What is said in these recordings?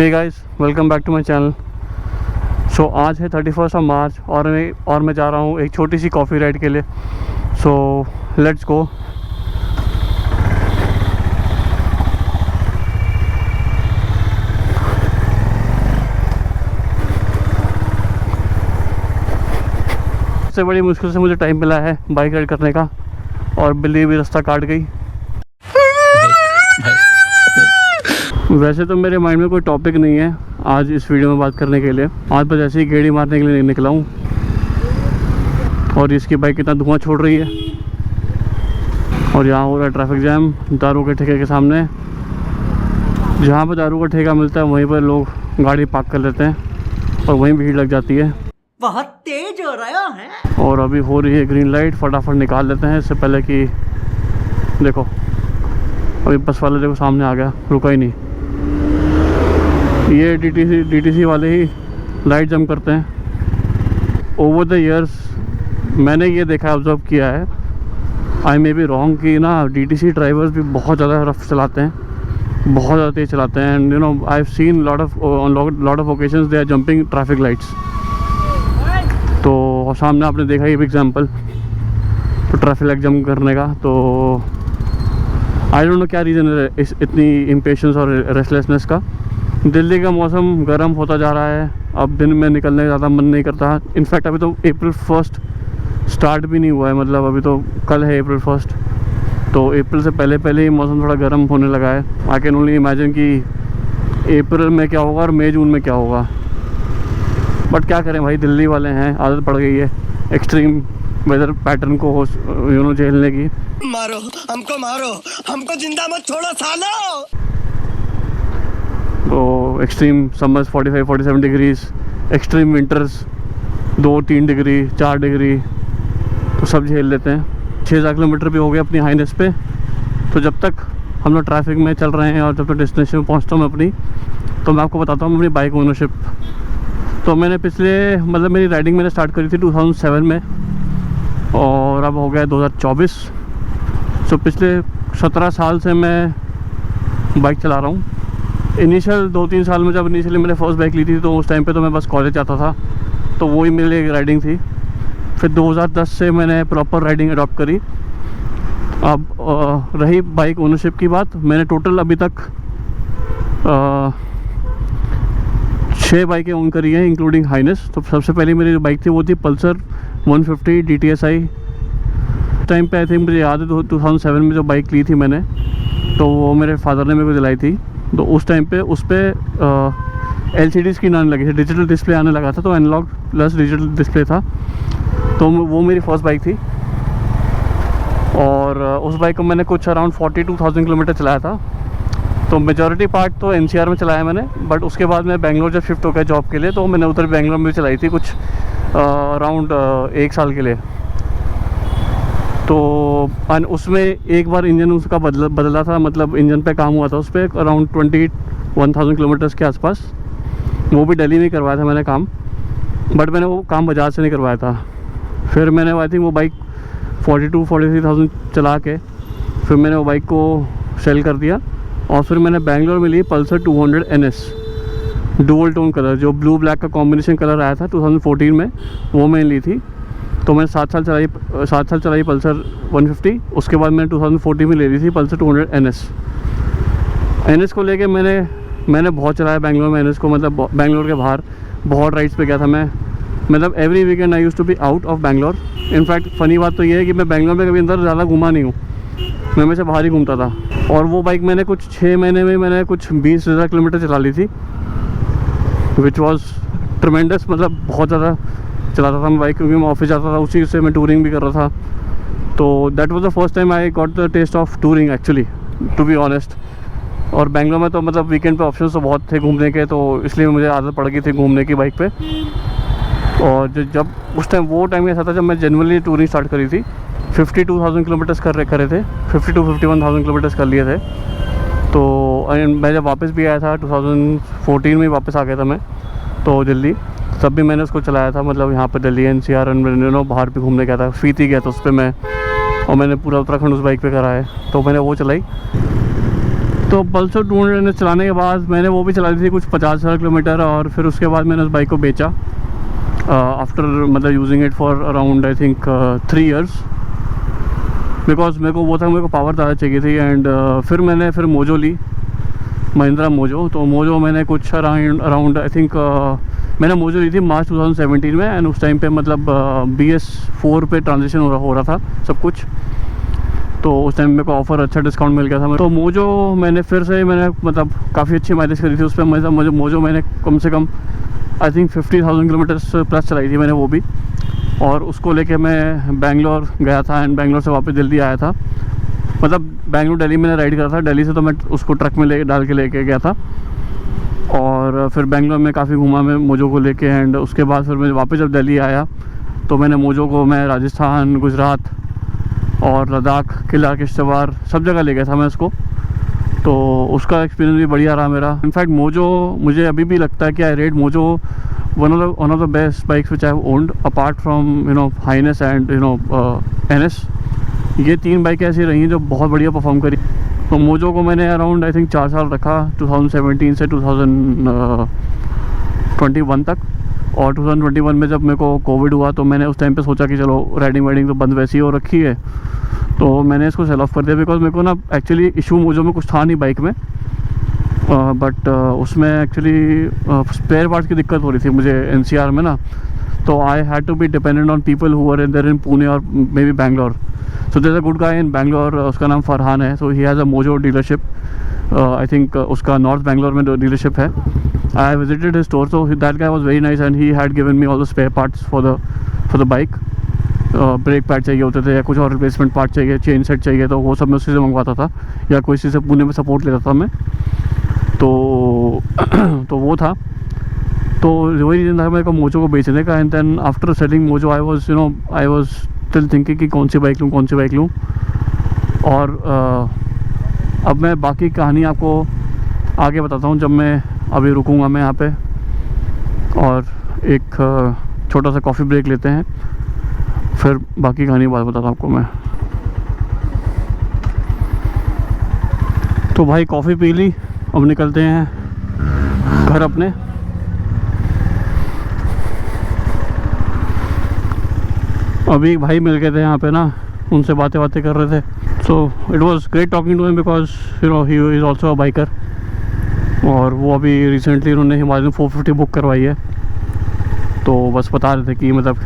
Hey guys, welcome back to my channel. So आज है 31 मार्च और मैं जा रहा हूँ एक छोटी सी कॉफ़ी राइड के लिए। So let's go. सबसे बड़ी मुश्किल से मुझे टाइम मिला है बाइक राइड करने का, और बिल्ली भी रास्ता काट गई। वैसे तो मेरे माइंड में कोई टॉपिक नहीं है आज इस वीडियो में बात करने के लिए। आज बस ऐसे ही गेड़ी मारने के लिए निकला हूँ। और इसकी बाइक कितना धुआं छोड़ रही है। और यहाँ हो रहा है ट्रैफिक जैम दारू के ठेके के सामने। जहाँ पर दारू का ठेका मिलता है वहीं पर लोग गाड़ी पार्क कर लेते हैं और वहीं भीड़ लग जाती है। बहुत तेज हो रहा है। और अभी हो रही है ग्रीन लाइट, फटाफट निकाल लेते हैं इससे पहले कि देखो अभी बस वाले देखो सामने आ गया, रुका ही नहीं। ये डीटीसी वाले ही लाइट जंप करते हैं। ओवर द इयर्स मैंने ये देखा, ऑब्जर्व किया है, आई मे बी रॉन्ग, कि ना डीटीसी ड्राइवर्स भी बहुत ज़्यादा रफ चलाते हैं, बहुत ज़्यादा तेज़ चलाते हैं। And you know I have seen lot of occasions they are jumping traffic lights. तो सामने आपने देखा ये भी एग्जाम्पल, तो ट्रैफिक लाइट जंप करने का। तो आई डोंट नो क्या रीज़न है इस इतनी इम्पेशंस और रेस्टलेसनेस का। दिल्ली का मौसम गर्म होता जा रहा है, अब दिन में निकलने का ज़्यादा मन नहीं करता। इनफैक्ट अभी तो अप्रैल 1 स्टार्ट भी नहीं हुआ है, मतलब अभी तो कल है अप्रैल 1। तो अप्रैल से पहले ही मौसम थोड़ा गर्म होने लगा है। आई कैन ओनली इमेजिन कि अप्रैल में क्या होगा और मई जून में क्या होगा। बट क्या करें भाई, दिल्ली वाले हैं, आदत पड़ गई है एक्सट्रीम वेदर पैटर्न को झेलने की। मारो हमको जिंदा मत छोड़ो सालो। तो extreme summers 45-47 degrees, extreme winters 2-3 degree 4 degree, तो सब झेल लेते हैं। 6,000 किलोमीटर भी हो गए अपनी हाईनेस पे। तो जब तक हम लोग ट्रैफिक में चल रहे हैं और जब तक डेस्टिनेशन में पहुँचता हूँ मैं अपनी, तो मैं आपको बताता हूँ अपनी बाइक ओनरशिप। तो मैंने मेरी राइडिंग मैंने स्टार्ट करी थी 2007 में और अब हो गया 2024। सो पिछले 17 साल से मैं बाइक चला रहा हूँ। इनिशियल 2-3 साल में जब इनिशियली मैंने फर्स्ट बाइक ली थी तो उस टाइम पे तो मैं बस कॉलेज जाता था, तो वही मेरे लिए राइडिंग थी। फिर 2010 से मैंने प्रॉपर राइडिंग अडॉप्ट करी। अब रही बाइक ओनरशिप की बात, मैंने टोटल अभी तक 6 बाइकें ओन करी हैं इंक्लूडिंग हाइनेस। तो सबसे पहले मेरी जो बाइक थी वो थी पल्सर 150 DTSI। टाइम पे आई थिंक मुझे याद है 2007 में जो बाइक ली थी मैंने, तो वो मेरे फादर ने मेरे को दिलाई थी। तो उस टाइम पे उस पर LCD स्क्रीन आने लगी थी, डिजिटल डिस्प्ले आने लगा था, तो एनालॉग प्लस डिजिटल डिस्प्ले था। तो वो मेरी फर्स्ट बाइक थी। और उस बाइक को मैंने कुछ अराउंड 42,000 किलोमीटर चलाया था। तो मेजॉरिटी पार्ट तो NCR में चलाया मैंने, बट उसके बाद मैं बेंगलोर जब शिफ्ट हो गया जॉब के लिए, तो मैंने उधर बेंगलोर में चलाई थी कुछ अराउंड 1 साल के लिए। तो उसमें एक बार इंजन उसका बदला था, मतलब इंजन पे काम हुआ था उस पर अराउंड 21,000 किलोमीटर्स के आसपास। वो भी दिल्ली में करवाया था मैंने काम, बट मैंने वो काम बजाज से नहीं करवाया था। फिर मैंने आई थिंक वो बाइक 42-43,000 चला के फिर मैंने वो बाइक को सेल कर दिया। और फिर मैंने बेंगलोर में ली Pulsar 200 NS dual tone colour, जो ब्लू ब्लैक का कॉम्बिनेशन कलर आया था 2014 में, वो मैंने ली थी। तो मैंने 7 साल चलाई पल्सर 150। उसके बाद मैंने 2014 में ले ली थी पल्सर 200 NS को लेके मैंने बहुत चलाया बेंगलोर में NS को। मतलब बेंगलोर के बाहर बहुत राइड्स पे गया था मैं, मतलब every weekend I used to be out of Bangalore. In fact funny बात तो ये है कि मैं बेंगलोर में कभी अंदर ज़्यादा घूमा नहीं हूँ, मैं हमेशा बाहर ही घूमता था। और वो बाइक मैंने कुछ 6 महीने में मैंने कुछ 20,000 किलोमीटर चला ली थी, विच वॉज ट्रमेंडस। मतलब बहुत ज़्यादा चलाता था मैं बाइक, क्योंकि मैं ऑफिस जाता था, उसी से मैं टूरिंग भी कर रहा था। तो that was the first time I got the taste of touring actually, to be honest. और बेंगलोर में तो मतलब वीकेंड पे ऑप्शंस तो बहुत थे घूमने के, तो इसलिए मुझे आदत पड़ गई थी घूमने की बाइक पे। और जब उस टाइम वो टाइम ऐसा था जब मैं जनरली टूरिंग स्टार्ट करी थी, 52,000 किलोमीटर्स करे थे, 52-51,000 किलोमीटर्स कर लिए थे। तो मैं जब वापस भी आया था 2014 में वापस आ गया था मैं तो दिल्ली, तब भी मैंने उसको चलाया था। मतलब यहाँ पर दिल्ली NCR बाहर भी घूमने गया था, स्पीति गया था उस पर मैं, और मैंने पूरा उत्तराखंड उस बाइक पे करा है। तो मैंने वो चलाई। तो पल्सर 200 चलाने के बाद मैंने वो भी चला दी थी कुछ 50,000 किलोमीटर, और फिर उसके बाद मैंने उस बाइक को बेचा आफ्टर मतलब using it for around I think 3 years, because मेरे को वो था, मेरे को पावर ज़्यादा चाहिए थी। एंड फिर मैंने मोजो ली, महिंद्रा मोजो। तो मोजो मैंने कुछ अराउंड आई थिंक मैंने मोजो ली थी मार्च 2017 में। एंड उस टाइम पे मतलब BS4 पे ट्रांजिशन हो रहा था सब कुछ, तो उस टाइम मेरे को ऑफ़र अच्छा डिस्काउंट मिल गया था। तो मोजो मैंने फिर से मतलब काफ़ी अच्छी माइलेज करी थी उस पर। मतलब मोजो मैंने कम से कम आई थिंक 50,000 किलोमीटर्स प्लस चलाई थी मैंने वो भी। और उसको लेके मैं बेंगलोर गया था, एंड बेंगलोर से वापस दिल्ली आया था। मतलब बेंगलोर दिल्ली मैंने राइड करा था, दिल्ली से तो मैं उसको ट्रक में डाल के लेके गया था। और फिर बेंगलोर में काफ़ी घूमा मैं मोजो को लेके। एंड उसके बाद फिर मैं वापस जब दिल्ली आया तो मैंने मोजो को मैं राजस्थान, गुजरात और लद्दाख, किला किश्तवाड़ सब जगह ले गया था मैं उसको। तो उसका एक्सपीरियंस भी बढ़िया रहा मेरा। इनफैक्ट मोजो मुझे अभी भी लगता है कि I rate Mojo one of the best bikes which I have owned apart from Highness and NS। ये 3 बाइकें ऐसी रही हैं जो बहुत बढ़िया परफॉर्म करी। तो मोजो को मैंने अराउंड आई थिंक 4 साल रखा, 2017 से 2021 तक। और 2021 में जब मेरे को कोविड हुआ तो मैंने उस टाइम पे सोचा कि चलो राइडिंग वाइडिंग तो बंद वैसी हो रखी है, तो मैंने इसको सेल ऑफ कर दिया। बिकॉज मेरे को ना एक्चुअली इशू मोजो में कुछ था नहीं बाइक में, बट उसमें एक्चुअली स्पेयर पार्ट्स की दिक्कत हो रही थी मुझे NCR में ना। तो I had to be dependent on people who are there in Pune और maybe Bangalore. So there is a good guy in Bangalore, उसका नाम फरहान है। So he has a Mojo dealership, I think उसका नॉर्थ बैंगलोर में डीलरशिप है। I visited his store, so that guy was very nice and he had given me all the spare parts for the bike. Brake pad चाहिए होते थे या कुछ और replacement part चाहिए, चेन सेट चाहिए, तो वो सब मैं उसी से मंगवाता था, या कोई चीज़ से पुणे में सपोर्ट लेता था मैं। तो वो था, तो वही रीज़न था मेरे को मोजो को बेचने का। And then after selling Mojo I was still thinking कि कौन सी बाइक लूँ। और अब मैं बाकी कहानी आपको आगे बताता हूँ, जब मैं अभी रुकूँगा मैं यहाँ पे और एक छोटा सा कॉफ़ी ब्रेक लेते हैं, फिर बाकी कहानी बात बताता हूँ आपको मैं। तो भाई कॉफ़ी पी ली, अब निकलते हैं घर अपने। अभी भाई मिल गए थे यहाँ पे ना, उनसे बातें कर रहे थे। So it was great talking to him because he is also a biker. और वो अभी रिसेंटली उन्होंने हिमालयन 450 बुक करवाई है। तो बस बता रहे थे कि मतलब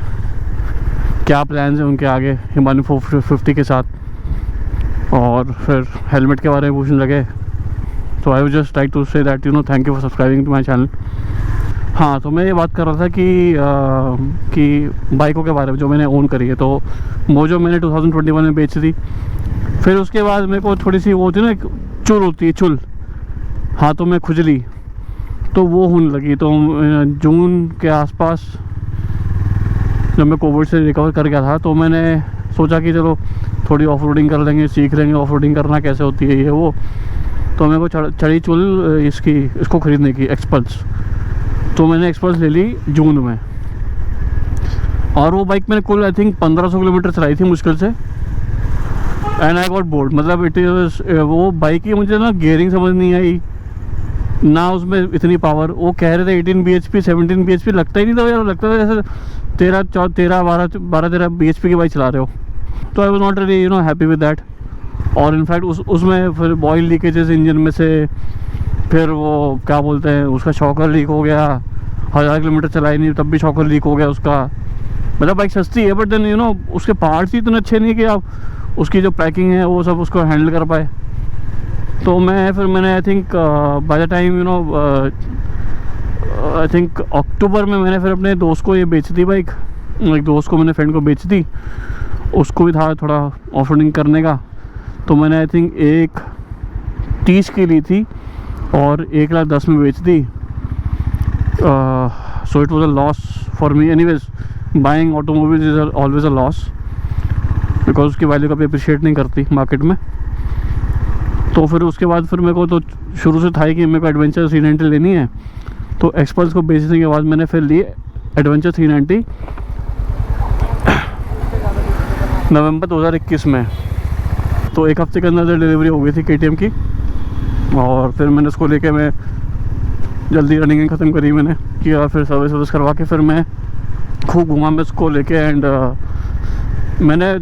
क्या प्लान्स हैं उनके आगे हिमालयन 450 के साथ। और फिर हेलमेट के बारे में पूछने लगे। तो I would just like to say that thank you for subscribing to my channel. हाँ, तो मैं ये बात कर रहा था कि बाइकों के बारे में जो मैंने ओन करी है। तो मोजो मैंने 2021 में बेची थी। फिर उसके बाद मेरे को थोड़ी सी वो होती है ना, चुल होती है, चुल हाथों में खुजली, तो वो होने लगी। तो जून के आसपास जब मैं कोविड से रिकवर कर गया था, तो मैंने सोचा कि चलो थोड़ी ऑफ रोडिंग कर लेंगे, सीख लेंगे ऑफ रोडिंग करना कैसे होती है ये वो। तो मेरे को चढ़ी चुल इसको ख़रीदने की, एक्सपल्स। तो मैंने एक्सपल्स ले ली जून में, और वो बाइक मैंने कुल आई थिंक 1500 किलोमीटर चलाई थी मुश्किल से। एंड आई गॉट बोर्ड, मतलब इट इज़ वो बाइक की मुझे ना गियरिंग समझ नहीं आई ना, उसमें इतनी पावर। वो कह रहे थे 18 bhp 17 bhp, लगता ही नहीं था यार, लगता था जैसे 13 bhp की बाइक चला रहे हो। तो I was not really happy with that. और इनफैक्ट उसमें फिर ऑयल लीकेजेस इंजन में से, फिर वो क्या बोलते हैं, उसका शॉकर लीक हो गया। 1000 किलोमीटर चलाई नहीं तब भी शॉकर लीक हो गया उसका। मतलब बाइक सस्ती है, बट देन उसके पार्ट्स ही इतने अच्छे नहीं कि आप उसकी जो पैकिंग है वो सब उसको हैंडल कर पाए। तो मैंने I think by the time I think October में मैंने फिर अपने दोस्त को ये बेची थी बाइक। एक दोस्त को, मैंने फ्रेंड को बेची थी, उसको भी था थोड़ा ऑफ रोडिंग करने का। तो मैंने आई थिंक 1,30 की ली थी और 1,10,000 में बेच दी। So it was a loss for me. Anyways, buying automobiles is always a loss because उसकी वैल्यू कभी अप्रिशिएट नहीं करती मार्केट में। तो फिर उसके बाद फिर मेरे को तो शुरू से था ही कि मेरे को एडवेंचर 390 लेनी है। तो एक्सपल्स को बेचने के बाद मैंने फिर ली एडवेंचर 390 नवंबर 2021 में। तो एक हफ्ते के अंदर डिलीवरी हो गई थी KTM की। और फिर मैंने उसको लेके मैं जल्दी रनिंग ख़त्म करी मैंने किया, फिर सर्विस करवा के फिर मैं खूब घूमा मैं उसको लेके। एंड मैंने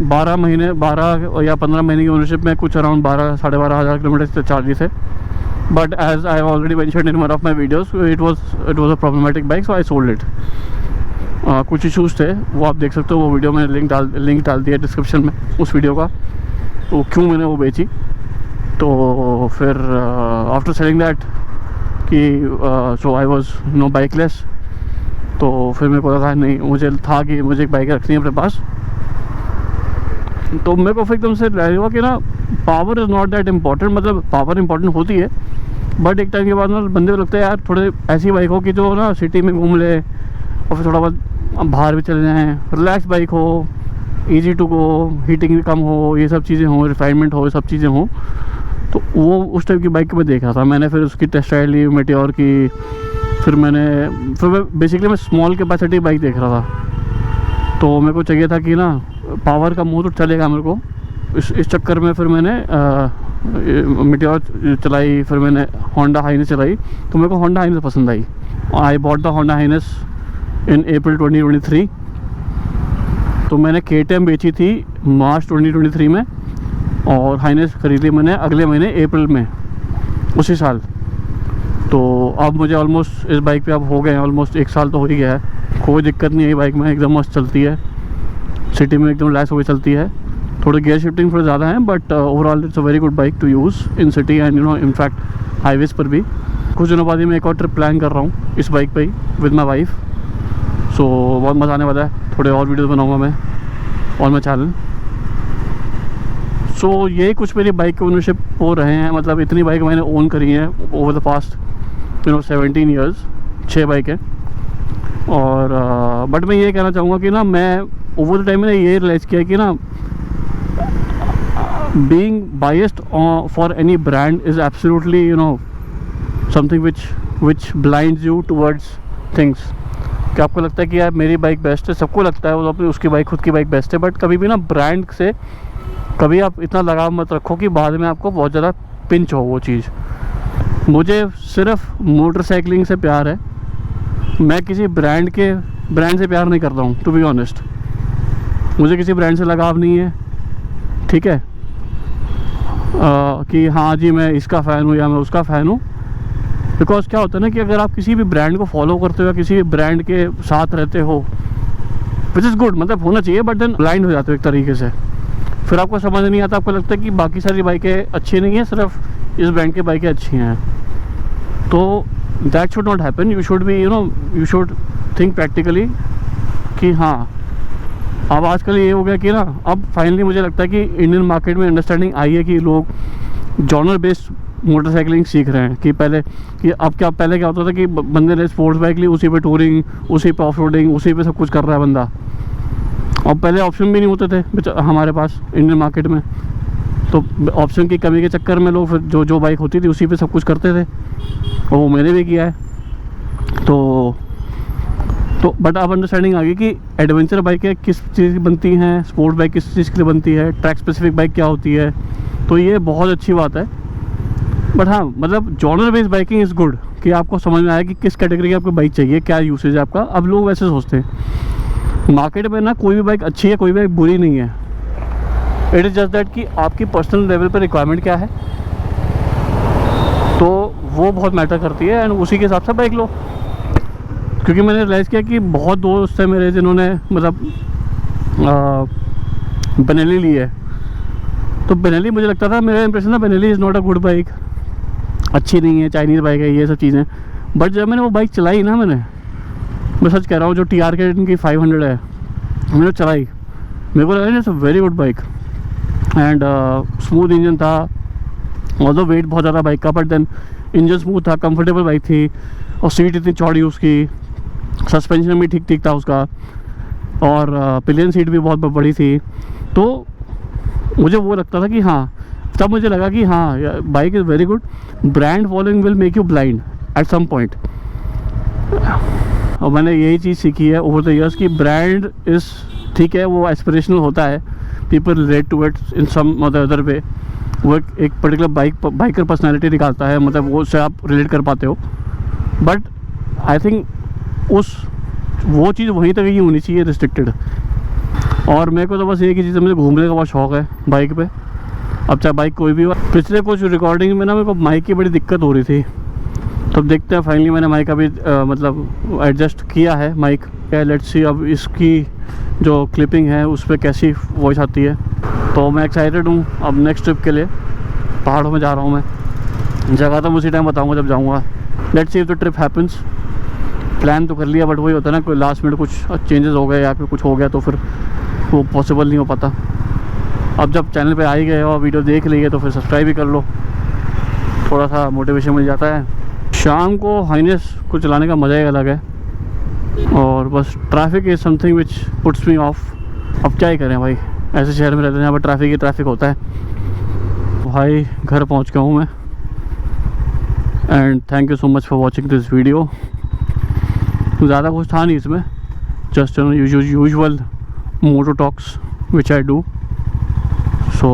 12 या 15 महीने की ओनरशिप में कुछ अराउंड 12-12.5 हज़ार किलोमीटर चार्जेस है। But as I already mentioned in one of my videos, it was a problematic bike, so I sold it. कुछ इशूज़ थे, वो आप देख सकते हो, वो वीडियो मैंने लिंक डाल दिया डिस्क्रिप्शन में उस वीडियो का, तो क्यों मैंने वो बेची। तो फिर आफ्टर सेलिंग दैट कि सो आई वाज नो बाइकलेस, तो फिर मेरे को लगा नहीं, मुझे था कि मुझे एक बाइक रखनी है अपने पास। तो मेरे को फिर एकदम से लगा कि ना power is not that important, मतलब पावर इम्पॉर्टेंट होती है बट एक टाइम के बाद ना बंदे को लगता है यार थोड़े ऐसी बाइक हो कि जो ना सिटी में घूम ले और फिर थोड़ा बहुत बाहर भी चले जाएँ, रिलैक्स बाइक हो, ईजी टू गो, हीटिंग भी कम हो, ये सब चीज़ें हों, रिफाइनमेंट हो, ये सब चीज़ें हों। तो वो उस टाइप की बाइक मैं देख रहा था। मैंने फिर उसकी टेस्ट राइड ली मेटियोर की, फिर मैं बेसिकली मैं स्मॉल कैपेसिटी बाइक देख रहा था। तो मेरे को चाहिए था कि ना पावर का मुँह तो चलेगा मेरे को, इस चक्कर में फिर मैंने मेटियोर चलाई, फिर मैंने होंडा हाइनेस चलाई। तो मेरे को होंडा हाइनेस पसंद आई। I bought the Honda Highness in April 2023। तो मैंने KTM बेची थी मार्च 2023 में और हाइनेस खरीदी मैंने अगले महीने अप्रैल में उसी साल। तो अब मुझे ऑलमोस्ट इस बाइक पे अब हो गए हैं ऑलमोस्ट 1 साल तो हो ही गया है। कोई दिक्कत नहीं है, बाइक में एकदम मस्त चलती है, सिटी में एकदम रिलैक्स होकर चलती है। थोड़ी गियर शिफ्टिंग थोड़ा ज़्यादा है but overall it's a very good bike to use in city and you know in fact highways पर भी। कुछ दिनों बाद ही मैं एक और ट्रिप प्लान कर रहा हूँ इस बाइक पे ही विद माई वाइफ। सो बहुत मज़ा आने वाला है, थोड़े और वीडियोस बनाऊँगा मैं और मैं चैनल। सो यही कुछ मेरी बाइक के ओनरशिप हो रहे हैं, मतलब इतनी बाइक मैंने ओन करी हैं over the past 17 years, 6 bike है। और बट मैं ये कहना चाहूँगा कि ना मैं ओवर द टाइम मैंने ये रियलाइज़ किया कि ना being biased for any brand is absolutely something which blinds you towards things. कि आपको लगता है कि यार मेरी बाइक बेस्ट है, सबको लगता है वो अपनी उसकी बाइक खुद की बाइक बेस्ट है, बट कभी भी ना ब्रांड से कभी आप इतना लगाव मत रखो कि बाद में आपको बहुत ज़्यादा पिंच हो वो चीज़। मुझे सिर्फ मोटरसाइकिलिंग से प्यार है, मैं किसी ब्रांड से प्यार नहीं करता हूँ टू बी ऑनेस्ट। मुझे किसी ब्रांड से लगाव नहीं है, ठीक है, कि हाँ जी मैं इसका फ़ैन हूँ या मैं उसका फ़ैन हूँ। बिकॉज क्या होता है ना कि अगर आप किसी भी ब्रांड को फॉलो करते हो या किसी भी ब्रांड के साथ रहते हो, विच इज़ गुड, मतलब होना चाहिए, बट देन ब्लाइंड हो जाते हो एक तरीके से। फिर आपको समझ नहीं आता, आपको लगता है कि बाकी सारी बाइकें अच्छी नहीं हैं, सिर्फ इस ब्रांड की बाइकें अच्छी हैं। तो that should not happen. You should be you should think practically कि हाँ अब आजकल ये हो गया कि ना अब फाइनली मुझे लगता है कि इंडियन मार्केट में अंडरस्टैंडिंग आई है कि लोग जॉनर बेस्ड मोटरसाइकिलिंग सीख रहे हैं। कि पहले क्या होता था कि बंदे ने स्पोर्ट्स बाइक ली, उसी पे टूरिंग, उसी पे ऑफ रोडिंग, उसी पे सब कुछ कर रहा है बंदा। और पहले ऑप्शन भी नहीं होते थे हमारे पास इंडियन मार्केट में, तो ऑप्शन की कमी के चक्कर में लोग फिर जो बाइक होती थी उसी पे सब कुछ करते थे, और वो मैंने भी किया है। तो बट अब अंडरस्टैंडिंग आ गई कि एडवेंचर बाइकें किस चीज़ की बनती हैं, स्पोर्ट बाइक किस चीज़ के लिए बनती है, ट्रैक स्पेसिफिक बाइक क्या होती है। तो ये बहुत अच्छी बात है। बट हाँ मतलब genre based biking is good कि आपको समझ में आया कि किस कैटेगरी की आपको बाइक चाहिए, क्या यूसेज है आपका। अब लोग वैसे सोचते हैं मार्केट में ना कोई भी बाइक अच्छी है, कोई भी बाइक बुरी नहीं है। इट इज़ जस्ट दैट कि आपकी पर्सनल लेवल पर रिक्वायरमेंट क्या है, तो वो बहुत मैटर करती है एंड उसी के हिसाब से बाइक लो। क्योंकि मैंने रियलाइज़ किया कि बहुत दोस्त हैं मेरे जिन्होंने मतलब बेनेली ली है। तो बेनेली मुझे लगता था, मेरा इंप्रेशन था Benelli is not a good bike, अच्छी नहीं है, चाइनीज़ बाइक है, ये सब चीज़ें। बट जब मैंने वो बाइक चलाई ना, मैं सच कह रहा हूँ, जो TRK की 500 है मैंने चलाई, मेरे को लगा it's a very good bike and smooth engine था। ऑल्दो वेट बहुत ज़्यादा बाइक का, बट देन इंजन स्मूथ था, कंफर्टेबल बाइक थी, और सीट इतनी चौड़ी उसकी, सस्पेंशन भी ठीक ठीक था उसका, और पिलियन सीट भी बहुत बड़ी थी। तो मुझे वो लगता था कि हाँ, तब मुझे लगा कि हाँ bike is very good. Brand following will make you blind at some point. और मैंने यही चीज़ सीखी है ओवर द ईयर्स कि ब्रांड इज़ ठीक है, वो एस्पिरेशनल होता है, people relate to it in some other way, वो एक पर्टिकुलर बाइकर पर्सनालिटी दिखाता है, मतलब वो उससे आप रिलेट कर पाते हो। बट आई थिंक वो चीज़ वहीं तक ही होनी चाहिए, रिस्ट्रिक्टेड। और मेरे को तो बस एक ही चीज़ है, मुझे घूमने का बहुत शौक़ है बाइक पे, अब चाहे बाइक कोई भी हो। पिछले कुछ रिकॉर्डिंग में ना मेरे को माइक की बड़ी दिक्कत हो रही थी, तो अब देखते हैं। फाइनली मैंने माइक अभी मतलब एडजस्ट किया है माइक। लेट्स सी अब इसकी जो क्लिपिंग है उस पर कैसी वॉइस आती है। तो मैं एक्साइटेड हूँ अब नेक्स्ट ट्रिप के लिए। पहाड़ों में जा रहा हूँ मैं, जगह तो मैं उसी टाइम बताऊँगा जब जाऊँगा। Let's see if the trip happens. Plan तो कर लिया, बट वही होता है ना, कोई लास्ट मिनट कुछ चेंजेस हो गए या फिर कुछ हो गया तो फिर वो पॉसिबल नहीं हो पाता। अब जब चैनल पे आ ही गए और वीडियो देख ली है तो फिर सब्सक्राइब भी कर लो, थोड़ा सा मोटिवेशन मिल जाता है। शाम को हाइनेस को चलाने का मज़ा ही अलग है। और बस traffic is something which puts me of. अब क्या ही करें भाई, ऐसे शहर में रहते हैं जहाँ पर ट्रैफिक ही ट्रैफिक होता है। भाई घर पहुँच गया हूँ मैं, and thank you so much for watching this video. ज़्यादा कुछ था नहीं इसमें, just usual moto talks which I do. So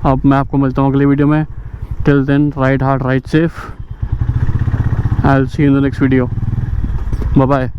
अब मैं आपको मिलता हूँ अगले वीडियो में। Till then, ride hard, ride safe. I will see you in the next video. Bye bye.